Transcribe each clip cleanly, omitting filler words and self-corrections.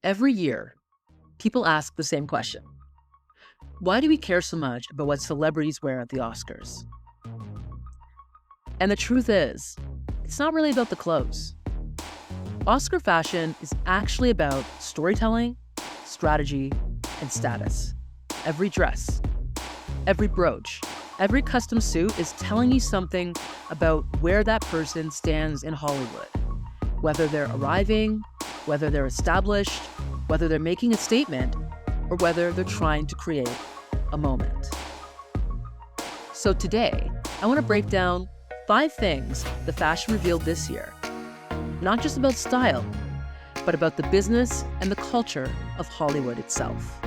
Every year, people ask the same question. Why do we care so much about what celebrities wear at the Oscars? And the truth is, it's not really about the clothes. Oscar fashion is actually about storytelling, strategy, and status. Every dress, every brooch, every custom suit is telling you something about where that person stands in Hollywood. Whether they're arriving, whether they're established, whether they're making a statement, or whether they're trying to create a moment. So today, I want to break down 5 things the fashion revealed this year. Not just about style, but about the business and the culture of Hollywood itself.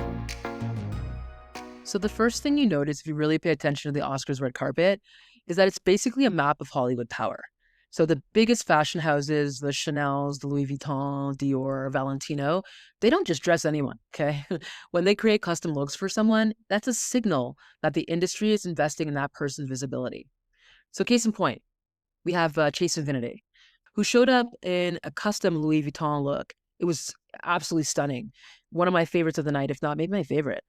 So the first thing you notice if you really pay attention to the Oscars red carpet is that it's basically a map of Hollywood power. So the biggest fashion houses, the Chanel's, the Louis Vuitton, Dior, Valentino, they don't just dress anyone, okay? When they create custom looks for someone, that's a signal that the industry is investing in that person's visibility. So case in point, we have Chase Infinity, who showed up in a custom Louis Vuitton look. It was absolutely stunning. One of my favorites of the night, if not maybe my favorite.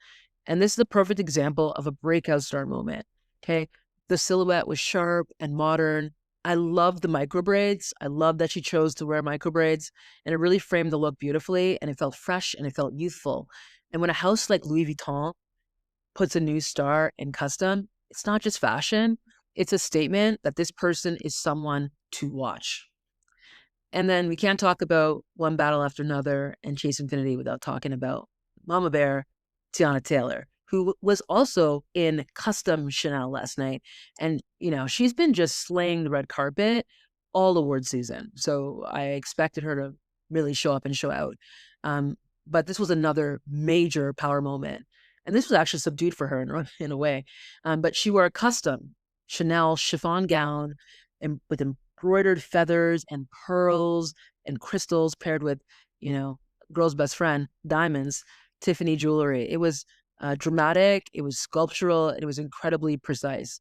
And this is a perfect example of a breakout star moment. Okay. The silhouette was sharp and modern. I love the micro braids. I love that she chose to wear micro braids, and it really framed the look beautifully, and it felt fresh and it felt youthful. And when a house like Louis Vuitton puts a new star in custom, it's not just fashion, it's a statement that this person is someone to watch. And then we can't talk about One Battle After Another and Chase Infinity without talking about Mama Bear, Teyana Taylor, who was also in custom Chanel last night. And, she's been just slaying the red carpet all award season. So I expected her to really show up and show out. But this was another major power moment. And this was actually subdued for her in a way. But she wore a custom Chanel chiffon gown with embroidered feathers and pearls and crystals paired with, girl's best friend, diamonds, Tiffany jewelry. It was dramatic, it was sculptural, and it was incredibly precise.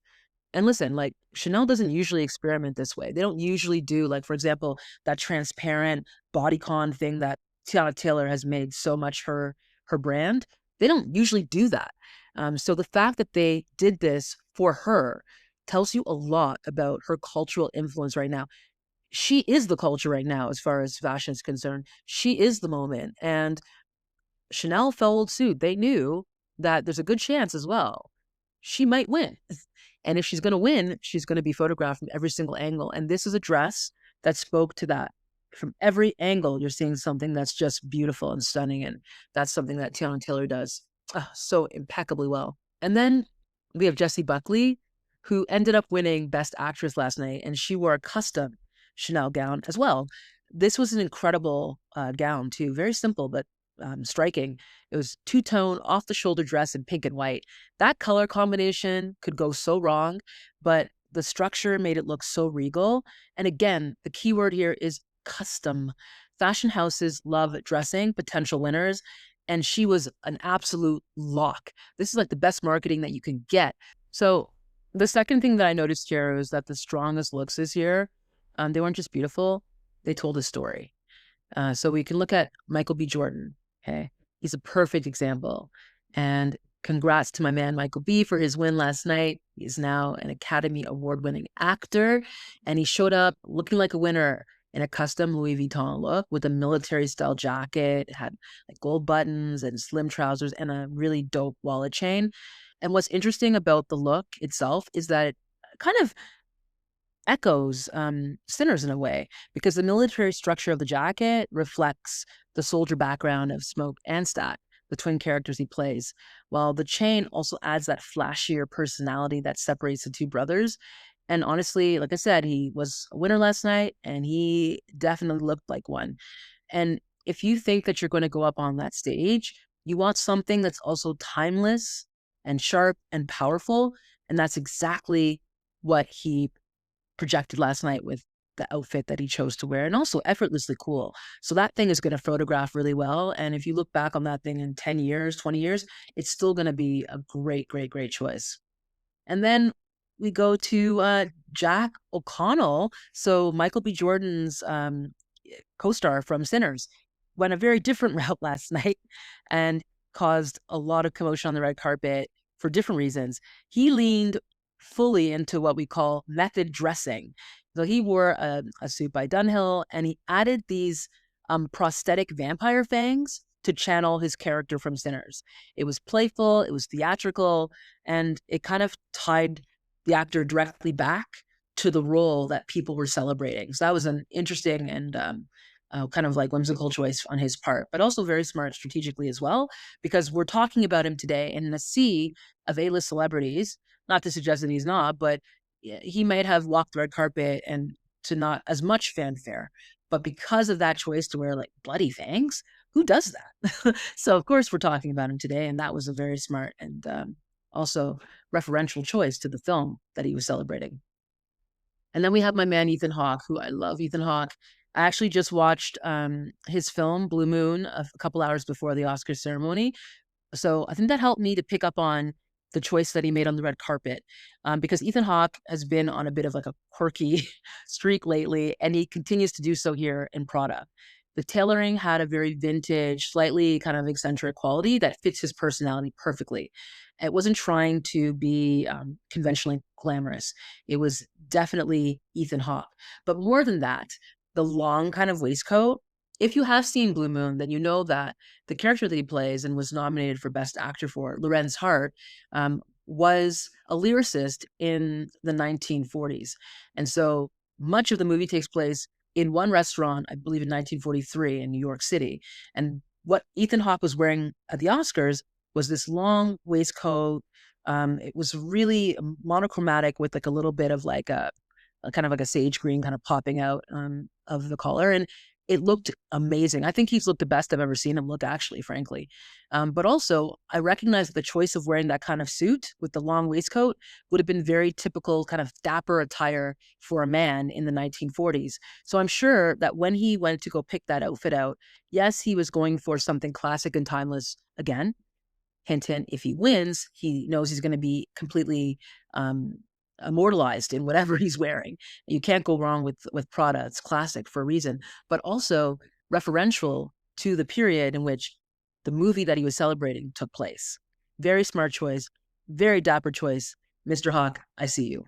And listen, like Chanel doesn't usually experiment this way. They don't usually do, like, for example, that transparent bodycon thing that Teyana Taylor has made so much her brand. They don't usually do that. So the fact that they did this for her tells you a lot about her cultural influence right now. She is the culture right now as far as fashion is concerned. She is the moment. And Chanel followed suit. They knew that there's a good chance as well she might win. And if she's going to win, she's going to be photographed from every single angle. And this is a dress that spoke to that. From every angle, you're seeing something that's just beautiful and stunning. And that's something that Teyana Taylor does so impeccably well. And then we have Jessie Buckley, who ended up winning Best Actress last night. And she wore a custom Chanel gown as well. This was an incredible gown, too. Very simple, but striking. It was two-tone, off-the-shoulder dress in pink and white. That color combination could go so wrong, but the structure made it look so regal. And again, the key word here is custom. Fashion houses love dressing potential winners, and she was an absolute lock. This is like the best marketing that you can get. So the second thing that I noticed here is that the strongest looks this year, they weren't just beautiful, they told a story. So we can look at Michael B. Jordan. Okay. He's a perfect example. And congrats to my man, Michael B., for his win last night. He's now an Academy Award-winning actor. And he showed up looking like a winner in a custom Louis Vuitton look with a military-style jacket. It had like gold buttons and slim trousers and a really dope wallet chain. And what's interesting about the look itself is that it kind of echoes Sinners in a way, because the military structure of the jacket reflects the soldier background of Smoke and Stack, the twin characters he plays, while the chain also adds that flashier personality that separates the two brothers. And honestly, like I said, he was a winner last night, and he definitely looked like one. And if you think that you're going to go up on that stage, you want something that's also timeless and sharp and powerful, and that's exactly what he projected last night with the outfit that he chose to wear, and also effortlessly cool. So that thing is going to photograph really well. And if you look back on that thing in 10 years, 20 years, it's still going to be a great, great, great choice. And then we go to Jack O'Connell. So Michael B. Jordan's co-star from Sinners. went a very different route last night and caused a lot of commotion on the red carpet for different reasons. He leaned fully into what we call method dressing. So he wore a suit by Dunhill, and he added these prosthetic vampire fangs to channel his character from Sinners. It was playful, it was theatrical, and it kind of tied the actor directly back to the role that people were celebrating. So that was an interesting and kind of like whimsical choice on his part, but also very smart strategically as well, because we're talking about him today in a sea of A-list celebrities. Not to suggest that he's not, but he might have walked the red carpet and to not as much fanfare. But because of that choice to wear like bloody fangs, who does that? So of course we're talking about him today, and that was a very smart and also referential choice to the film that he was celebrating. And then we have my man Ethan Hawke, who I love. Ethan Hawke. I actually just watched his film Blue Moon a couple hours before the Oscars ceremony. So I think that helped me to pick up on the choice that he made on the red carpet, because Ethan Hawke has been on a bit of like a quirky streak lately, and he continues to do so here in Prada. The tailoring had a very vintage, slightly kind of eccentric quality that fits his personality perfectly. It wasn't trying to be conventionally glamorous. It was definitely Ethan Hawke. But more than that, the long kind of waistcoat, if you have seen Blue Moon, then you know that the character that he plays and was nominated for Best Actor for, Lorenz Hart, was a lyricist in the 1940s. And so much of the movie takes place in one restaurant, I believe in 1943 in New York City. And what Ethan Hawke was wearing at the Oscars was this long waistcoat. It was really monochromatic with like a little bit of like a kind of like a sage green kind of popping out of the collar. And it looked amazing. I think he's looked the best I've ever seen him look, actually, frankly. But also, I recognize that the choice of wearing that kind of suit with the long waistcoat would have been very typical kind of dapper attire for a man in the 1940s. So I'm sure that when he went to go pick that outfit out, yes, he was going for something classic and timeless again. Hint, hint, if he wins, he knows he's going to be completely um, immortalized in whatever he's wearing. You can't go wrong with Prada. It's classic for a reason, but also referential to the period in which the movie that he was celebrating took place. Very smart choice, very dapper choice. Mr. Hawke, I see you.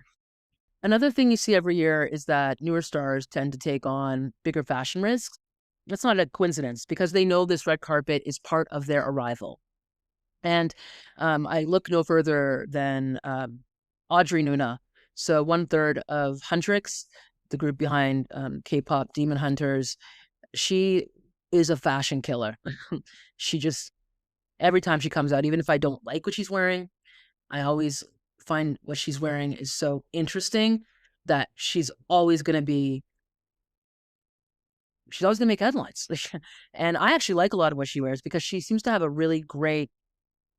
Another thing you see every year is that newer stars tend to take on bigger fashion risks. That's not a coincidence because they know this red carpet is part of their arrival. And I look no further than Audrey Nuna. So 1/3 of Huntrix, the group behind K-pop Demon Hunters. She is a fashion killer. She just, every time she comes out, even if I don't like what she's wearing, I always find what she's wearing is so interesting that she's always going to make headlines. And I actually like a lot of what she wears because she seems to have a really great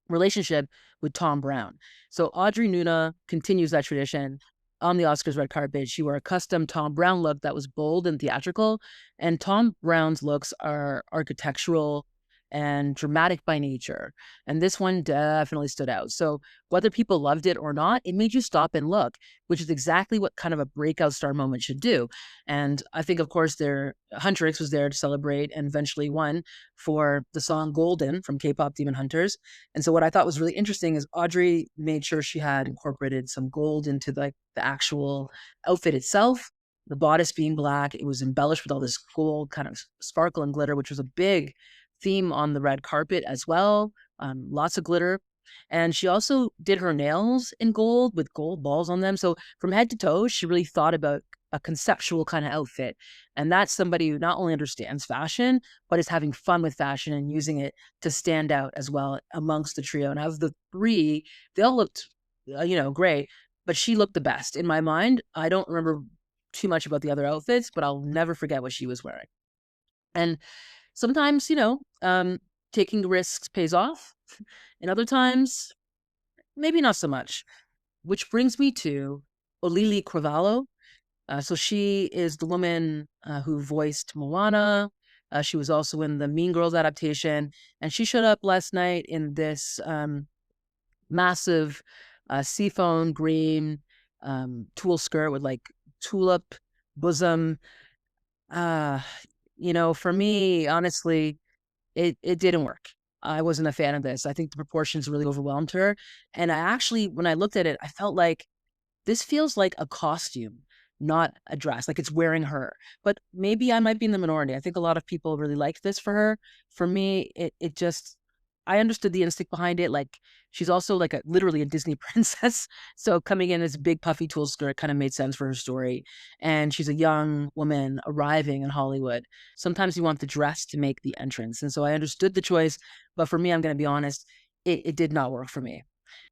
relationship with Tom Brown. So Audrey Nuna continues that tradition. On the Oscars red carpet, she wore a custom Tom Brown look that was bold and theatrical. And Tom Brown's looks are architectural and dramatic by nature. And this one definitely stood out. So whether people loved it or not, it made you stop and look, which is exactly what kind of a breakout star moment should do. And I think, of course, Huntrix was there to celebrate and eventually won for the song Golden from K-pop Demon Hunters. And so what I thought was really interesting is Audrey made sure she had incorporated some gold into the actual outfit itself. The bodice being black, it was embellished with all this gold kind of sparkle and glitter, which was a big theme on the red carpet as well. Lots of glitter. And she also did her nails in gold with gold balls on them. So from head to toe, she really thought about a conceptual kind of outfit. And that's somebody who not only understands fashion, but is having fun with fashion and using it to stand out as well amongst the trio. And of the three, they all looked, great, but she looked the best. In my mind, I don't remember too much about the other outfits, but I'll never forget what she was wearing. And sometimes, taking risks pays off. And other times, maybe not so much. Which brings me to Olili Cravalho. So she is the woman who voiced Moana. She was also in the Mean Girls adaptation. And she showed up last night in this massive seafoam green tulle skirt with like tulip bosom. For me, honestly, it didn't work. I wasn't a fan of this. I think the proportions really overwhelmed her. And I actually, when I looked at it, I felt like this feels like a costume, not a dress, like it's wearing her. But maybe I might be in the minority. I think a lot of people really liked this for her. For me, it just, I understood the instinct behind it. Like she's also like literally a Disney princess. So coming in as a big puffy tulle skirt kind of made sense for her story. And she's a young woman arriving in Hollywood. Sometimes you want the dress to make the entrance. And so I understood the choice. But for me, I'm going to be honest, it did not work for me.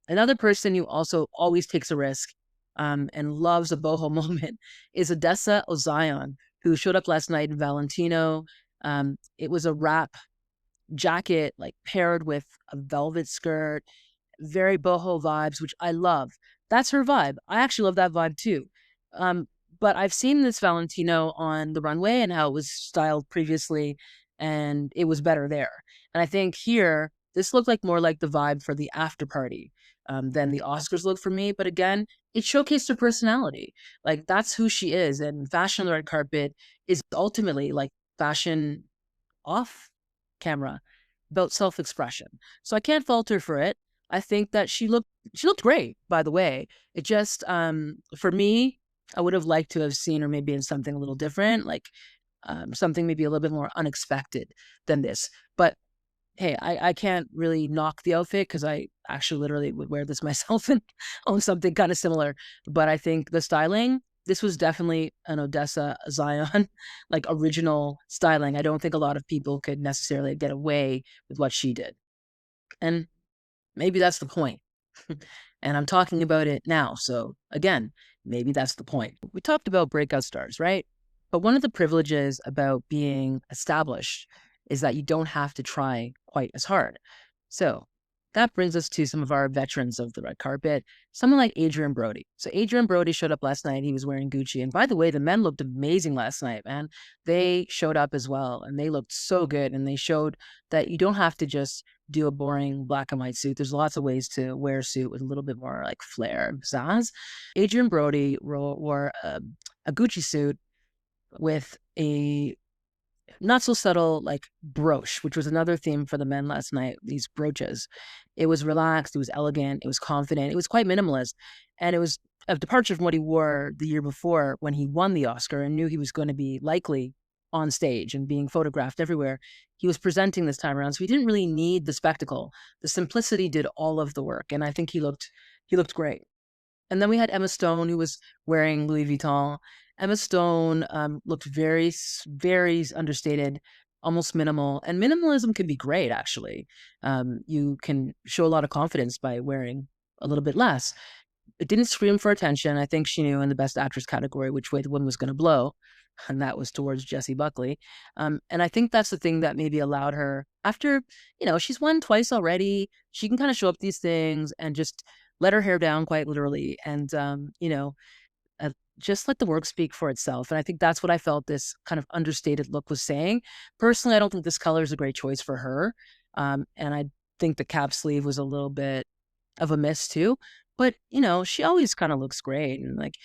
Another person who also always takes a risk and loves a boho moment is Odessa Ozion, who showed up last night in Valentino. It was a wrap jacket, like paired with a velvet skirt, very boho vibes, which I love. That's her vibe. I actually love that vibe too. Um, but I've seen this Valentino on the runway and how it was styled previously, and it was better there. And I think here, this looked like more like the vibe for the after party than the Oscars looked for me. But again, it showcased her personality. Like that's who she is. And fashion on the red carpet is ultimately like fashion off camera, about self-expression. So I can't fault her for it. I think that she looked great, by the way. It just for me, I would have liked to have seen her maybe in something a little different, like something maybe a little bit more unexpected than this. But hey, I can't really knock the outfit because I actually literally would wear this myself and own something kind of similar. But I think the styling, this was definitely an Odessa Zion, like original styling. I don't think a lot of people could necessarily get away with what she did. And maybe that's the point. And I'm talking about it now. So again, maybe that's the point. We talked about breakout stars, right? But one of the privileges about being established is that you don't have to try quite as hard. So that brings us to some of our veterans of the red carpet, someone like Adrian Brody. So Adrian Brody showed up last night. He was wearing Gucci. And by the way, the men looked amazing last night, man. They showed up as well and they looked so good. And they showed that you don't have to just do a boring black and white suit. There's lots of ways to wear a suit with a little bit more like flair and pizzazz. Adrian Brody wore a Gucci suit with a not so subtle like brooch, which was another theme for the men last night, these brooches. It was relaxed, it was elegant, it was confident, it was quite minimalist. And it was a departure from what he wore the year before when he won the Oscar and knew he was going to be likely on stage and being photographed everywhere. He was presenting this time around, so he didn't really need the spectacle. The simplicity did all of the work, and I think he looked great. And then we had Emma Stone, who was wearing Louis Vuitton. Emma Stone looked very understated, almost minimal. And minimalism can be great, actually. You can show a lot of confidence by wearing a little bit less. It didn't scream for attention. I think she knew in the Best Actress category which way the wind was going to blow, and that was towards Jessie Buckley. And I think that's the thing that maybe allowed her, after, she's won twice already, she can kind of show up these things and just let her hair down quite literally and, uh, just let the work speak for itself. And I think that's what I felt this kind of understated look was saying. Personally, I don't think this color is a great choice for her. And I think the cap sleeve was a little bit of a miss too. But, she always kind of looks great. And like,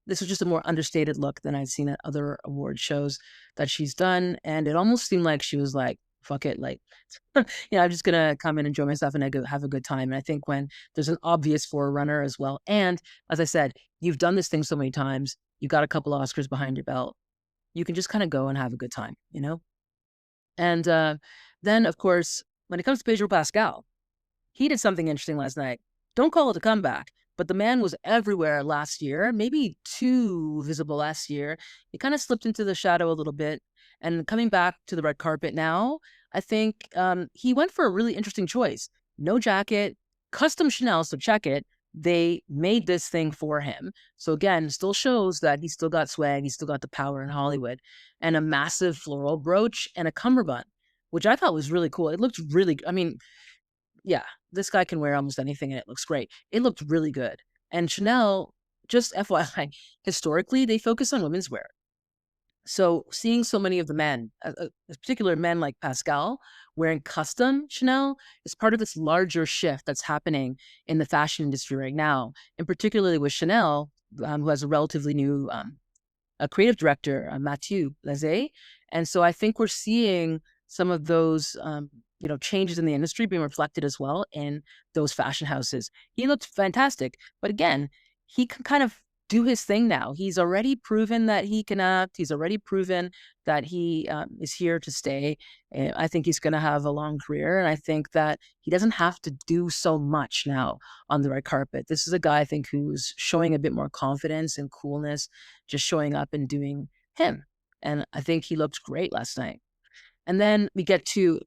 this was just a more understated look than I'd seen at other award shows that she's done. And it almost seemed like she was like, fuck it, like, I'm just gonna come and enjoy myself and have a good time. And I think when there's an obvious forerunner as well, and as I said, you've done this thing so many times, you got a couple Oscars behind your belt, you can just kind of go and have a good time. And then, of course, when it comes to Pedro Pascal, he did something interesting last night. Don't call it a comeback, but the man was everywhere last year, maybe too visible last year. He kind of slipped into the shadow a little bit. And coming back to the red carpet now, I think he went for a really interesting choice. No jacket, custom Chanel, so check it. They made this thing for him. So again, still shows that he still got swag, he still got the power in Hollywood. And a massive floral brooch and a cummerbund, which I thought was really cool. It looked really, I mean, yeah, this guy can wear almost anything and it looks great. It looked really good. And Chanel, just FYI, historically, they focus on women's wear. So seeing so many of the men, particular men like Pascal, wearing custom Chanel is part of this larger shift that's happening in the fashion industry right now, and particularly with Chanel, who has a relatively new a creative director, Mathieu Lazé. And so I think we're seeing some of those, changes in the industry being reflected as well in those fashion houses. He looked fantastic, but again, he can kind of do his thing now. He's already proven that he can act. He's already proven that he is here to stay. And I think he's going to have a long career, and I think that he doesn't have to do so much now on the red carpet. This is a guy I think who's showing a bit more confidence and coolness, just showing up and doing him. And I think he looked great last night. And then we get to,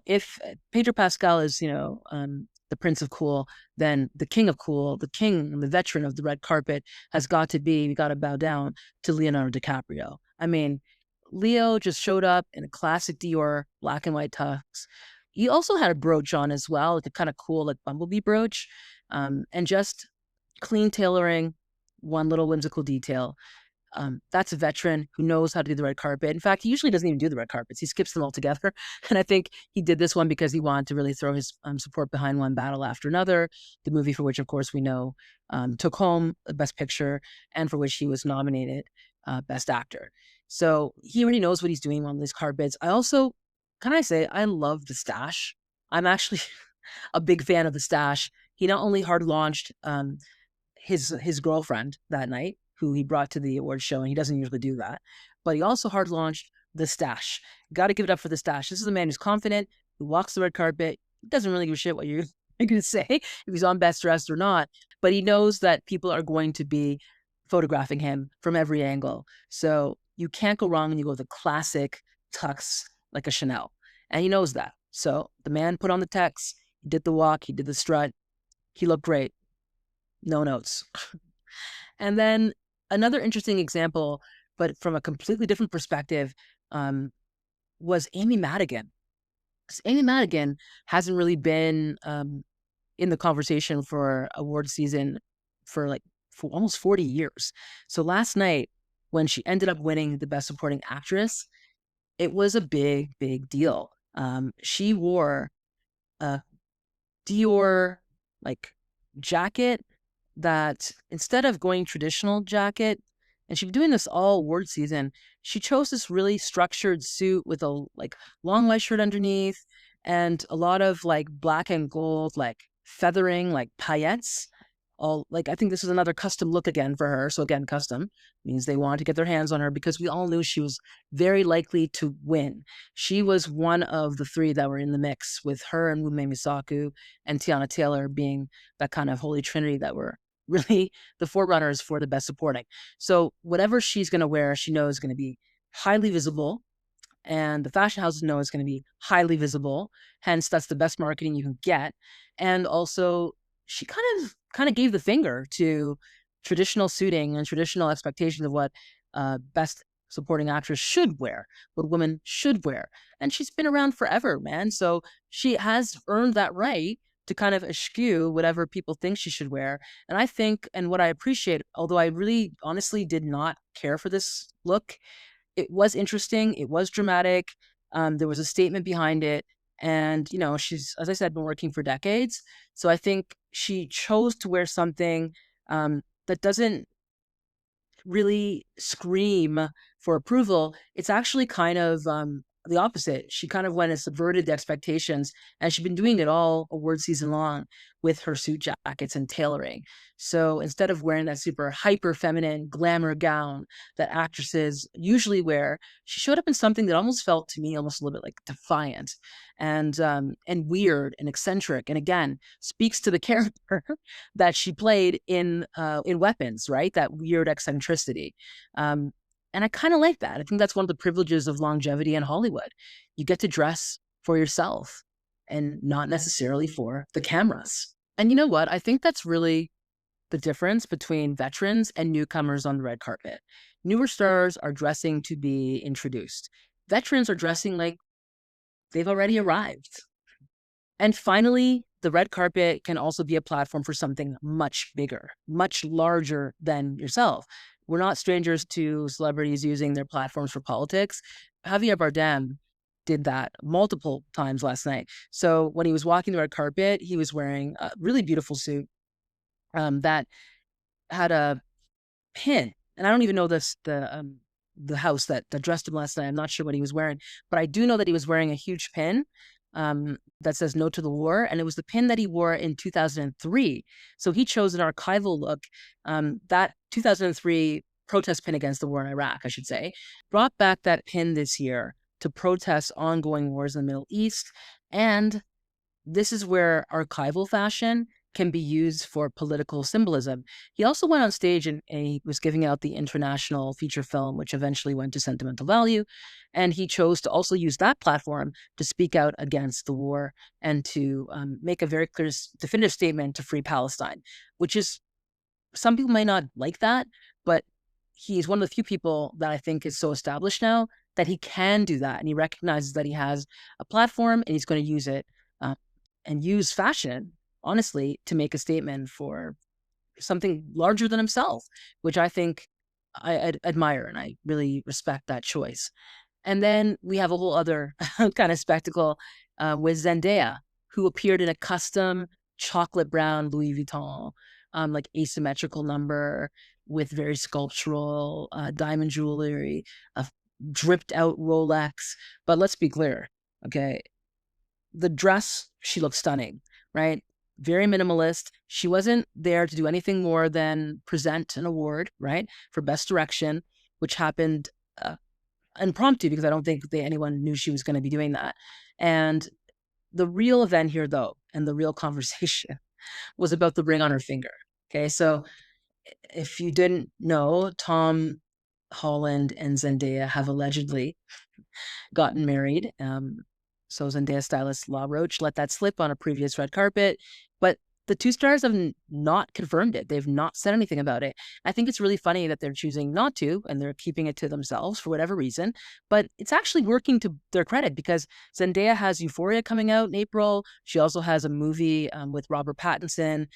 if Pedro Pascal is, the Prince of Cool, then the King of Cool, the king, the veteran of the red carpet has got to be, we got to bow down to Leonardo DiCaprio. I mean, Leo just showed up in a classic Dior black and white tux. He also had a brooch on as well, like a kind of cool, like bumblebee brooch, and just clean tailoring, one little whimsical detail. That's a veteran who knows how to do the red carpet. In fact, he usually doesn't even do the red carpets. He skips them altogether. And I think he did this one because he wanted to really throw his support behind one battle after another, the movie for which, of course, we know took home the Best Picture and for which he was nominated Best Actor. So he already knows what he's doing on these carpets. I also, can I say, I love the stash. I'm actually a big fan of the stash. He not only hard launched his girlfriend that night, who he brought to the award show, and he doesn't usually do that. But he also hard launched the stash. Got to give it up for the stash. This is a man who's confident, who walks the red carpet, doesn't really give a shit what you're going to say, if he's on best dressed or not. But he knows that people are going to be photographing him from every angle. So you can't go wrong when you go with the classic tux like a Chanel. And he knows that. So the man put on the tux, he did the walk, he did the strut. He looked great. No notes. And then another interesting example, but from a completely different perspective, was Amy Madigan. Amy Madigan hasn't really been in the conversation for award season for almost 40 years. So last night, when she ended up winning the Best Supporting Actress, it was a big, big deal. She wore a Dior jacket that, instead of going traditional jacket, and she's been doing this all award season, she chose this really structured suit with a long white shirt underneath and a lot of black and gold feathering, paillettes. I think this is another custom look again for her. So again, custom means they wanted to get their hands on her because we all knew she was very likely to win. She was one of the three that were in the mix, with her and Wume Misaku and Teyana Taylor being that kind of holy trinity that were really the forerunners for the Best Supporting. So whatever she's going to wear, she knows is going to be highly visible, and the fashion houses know it's going to be highly visible. Hence, that's the best marketing you can get. And also, she kind of gave the finger to traditional suiting and traditional expectations of what Best Supporting Actress should wear, what women should wear. And she's been around forever, man. So she has earned that right to kind of eschew whatever people think she should wear. And I think, and what I appreciate, although I really honestly did not care for this look, it was interesting, it was dramatic, there was a statement behind it. And, she's, as I said, been working for decades. So I think she chose to wear something that doesn't really scream for approval. It's actually kind of the opposite. She kind of went and subverted the expectations, and she's been doing it all award season long with her suit jackets and tailoring. So instead of wearing that super hyper feminine glamour gown that actresses usually wear, she showed up in something that almost felt to me almost a little bit defiant and weird and eccentric, and again speaks to the character that she played in Weapons, right? That weird eccentricity. And I kind of like that. I think that's one of the privileges of longevity in Hollywood. You get to dress for yourself and not necessarily for the cameras. And you know what? I think that's really the difference between veterans and newcomers on the red carpet. Newer stars are dressing to be introduced. Veterans are dressing like they've already arrived. And finally, the red carpet can also be a platform for something much bigger, much larger than yourself. We're not strangers to celebrities using their platforms for politics. Javier Bardem did that multiple times last night. So when he was walking the red carpet, he was wearing a really beautiful suit that had a pin, and I don't even know the the house that dressed him last night. I'm not sure what he was wearing, but I do know that he was wearing a huge pin that says "No to the War," and it was the pin that he wore in 2003. So he chose an archival look. That 2003 protest pin against the war in Iraq, I should say, brought back that pin this year to protest ongoing wars in the Middle East. And this is where archival fashion can be used for political symbolism. He also went on stage and he was giving out the international feature film, which eventually went to Sentimental Value. And he chose to also use that platform to speak out against the war and to make a very clear, definitive statement to free Palestine, which is, some people may not like that, but he's one of the few people that I think is so established now that he can do that. And he recognizes that he has a platform and he's going to use it and use fashion, honestly, to make a statement for something larger than himself, which I think I admire and I really respect that choice. And then we have a whole other kind of spectacle with Zendaya, who appeared in a custom chocolate brown Louis Vuitton, like asymmetrical number with very sculptural diamond jewelry, a dripped out Rolex. But let's be clear, okay? The dress, she looked stunning, right? Very minimalist. She wasn't there to do anything more than present an award, right, for Best Direction, which happened impromptu because I don't think anyone knew she was going to be doing that. And the real event here, though, and the real conversation was about the ring on her finger. Okay, so if you didn't know, Tom Holland and Zendaya have allegedly gotten married. So Zendaya stylist La Roche let that slip on a previous red carpet, but the two stars have not confirmed it. They've not said anything about it. I think it's really funny that they're choosing not to, and they're keeping it to themselves for whatever reason, but it's actually working to their credit because Zendaya has Euphoria coming out in April. She also has a movie with Robert Pattinson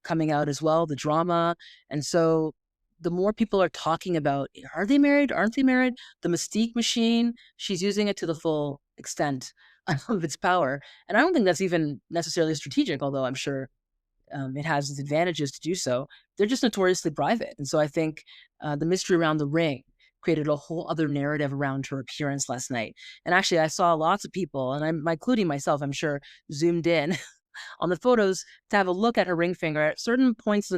coming out as well, the drama. And so the more people are talking about, are they married? Aren't they married? The Mystique machine, she's using it to the full extent of its power. And I don't think that's even necessarily strategic, although I'm sure it has its advantages to do so. They're just notoriously private. And so I think the mystery around the ring created a whole other narrative around her appearance last night. And actually, I saw lots of people, and I'm including myself, I'm sure, zoomed in on the photos to have a look at her ring finger. At certain points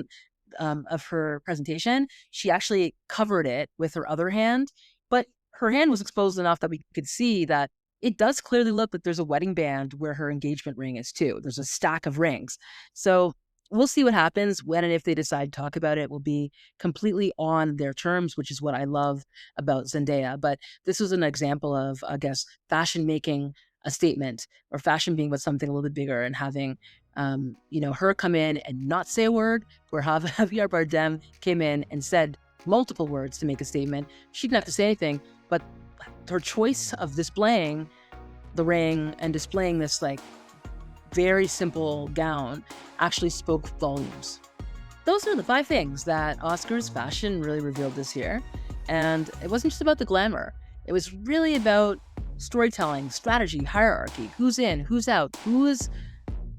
of her presentation, she actually covered it with her other hand, but her hand was exposed enough that we could see that it does clearly look like there's a wedding band where her engagement ring is too. There's a stack of rings. So we'll see what happens when and if they decide to talk about it. Will be completely on their terms, which is what I love about Zendaya. But this was an example of, I guess, fashion making a statement, or fashion being with something a little bit bigger, and having her come in and not say a word, where Javier Bardem came in and said multiple words to make a statement. She didn't have to say anything, but her choice of displaying the ring and displaying this like very simple gown actually spoke volumes. Those are the 5 things that Oscars fashion really revealed this year. And it wasn't just about the glamour. It was really about storytelling, strategy, hierarchy, who's in, who's out, who is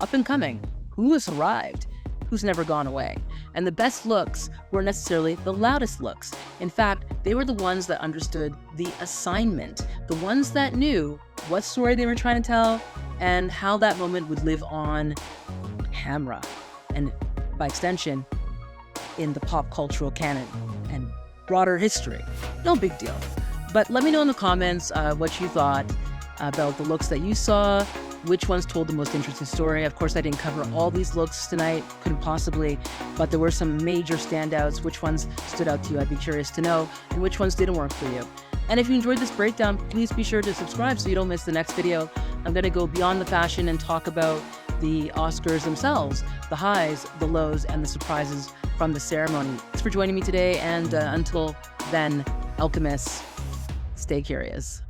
up and coming, who has arrived, who's never gone away. And the best looks weren't necessarily the loudest looks. In fact, they were the ones that understood the assignment, the ones that knew what story they were trying to tell and how that moment would live on camera, and by extension, in the pop cultural canon and broader history. No big deal. But let me know in the comments what you thought about the looks that you saw, which ones told the most interesting story. Of course, I didn't cover all these looks tonight, couldn't possibly, but there were some major standouts. Which ones stood out to you? I'd be curious to know, and which ones didn't work for you. And if you enjoyed this breakdown, please be sure to subscribe so you don't miss the next video. I'm going to go beyond the fashion and talk about the Oscars themselves, the highs, the lows, and the surprises from the ceremony. Thanks for joining me today, and until then, alchemists, stay curious.